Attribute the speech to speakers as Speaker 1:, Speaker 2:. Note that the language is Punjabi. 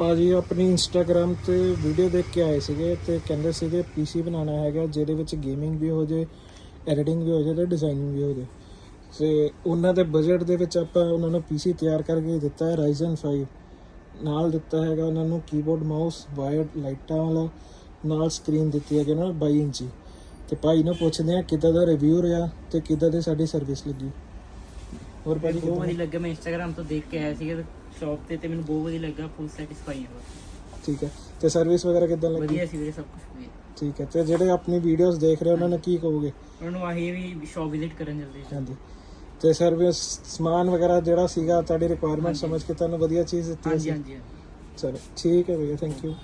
Speaker 1: ਭਾਜੀ ਆਪਣੀ ਇੰਸਟਾਗ੍ਰਾਮ ਤੇ ਵੀਡੀਓ ਦੇਖ ਕੇ ਆਏ ਸੀਗੇ ਤੇ ਕਹਿੰਦੇ ਸੀਗੇ ਪੀਸੀ ਬਣਾਉਣਾ ਹੈਗਾ ਜਿਹਦੇ ਵਿੱਚ ਗੇਮਿੰਗ ਵੀ ਹੋ ਜੇ, ਐਡੀਟਿੰਗ ਵੀ ਹੋ ਜੇ ਤੇ ਡਿਜ਼ਾਈਨਿੰਗ ਵੀ ਹੋ ਜੇ। ਤੇ ਉਹਨਾਂ ਦੇ ਬਜਟ ਦੇ ਵਿੱਚ ਆਪਾਂ ਉਹਨਾਂ ਨੂੰ ਪੀਸੀ ਤਿਆਰ ਕਰਕੇ ਦਿੱਤਾ ਹੈ Ryzen 5 ਨਾਲ ਦਿੱਤਾ ਹੈਗਾ ਉਹਨਾਂ ਨੂੰ ਕੀਬੋਰਡ ਮਾਊਸ ਵਾਇਰਡ ਲਾਈਟਾਂ ਵਾਲਾ, ਨਾਲ ਸਕਰੀਨ ਦਿੱਤੀ ਹੈਗੀ ਨਾ 22 ਇੰਚੀ। ਤੇ ਭਾਈ ਨੂੰ ਪੁੱਛਦੇ ਆ ਕਿੱਦਾਂ ਦਾ ਰਿਵਿਊ ਰਿਹਾ ਤੇ ਕਿੱਦਾਂ ਦੀ ਸਾਡੀ ਸਰਵਿਸ ਲੱਗੀ। ਹੋਰ ਭਾਜੀ
Speaker 2: ਬਹੁਤ ਵਧੀਆ ਲੱਗਾ, ਮੈਂ ਇੰਸਟਾਗ੍ਰਾਮ ਤੋਂ ਦੇਖ ਕੇ ਆਇਆ ਸੀਗਾ ਸ਼ੌਪ ਤੇ ਮੈਨੂੰ ਬਹੁਤ ਵਧੀਆ ਲੱਗਾ, ਫੁੱਲ ਸੈਟੀਸਫਾਈ ਹਾਂ।
Speaker 1: ਠੀਕ ਹੈ, ਤੇ ਸਰਵਿਸ ਵਗੈਰਾ ਕਿੱਦਾਂ ਲੱਗੀ?
Speaker 2: ਵਧੀਆ ਸੀ ਵੀਰੇ, ਸਭ ਕੁਝ ਵਧੀਆ।
Speaker 1: ਠੀਕ ਹੈ, ਤੇ ਜਿਹੜੇ ਆਪਣੀ ਵੀਡੀਓਜ਼ ਦੇਖ ਰਹੇ ਉਹਨਾਂ ਨੂੰ ਕੀ ਕਹੋਗੇ?
Speaker 2: ਉਹਨਾਂ ਨੂੰ ਆਹੀ ਵੀ ਸ਼ੌਪ ਵਿਜ਼ਿਟ ਕਰਨ ਜਲਦੀ।
Speaker 1: ਹਾਂਜੀ, ਤੇ ਸਰਵਿਸ ਸਮਾਨ ਵਗੈਰਾ ਜਿਹੜਾ ਸੀਗਾ ਤੁਹਾਡੀ ਰਿਕੁਆਇਰਮੈਂਟ ਸਮਝ ਕੇ ਤੁਹਾਨੂੰ ਵਧੀਆ ਚੀਜ਼ ਦਿੱਤੀ?
Speaker 2: ਹਾਂਜੀ ਹਾਂਜੀ।
Speaker 1: ਚਲੋ ਠੀਕ ਹੈ ਭਈਆ, ਥੈਂਕ ਯੂ।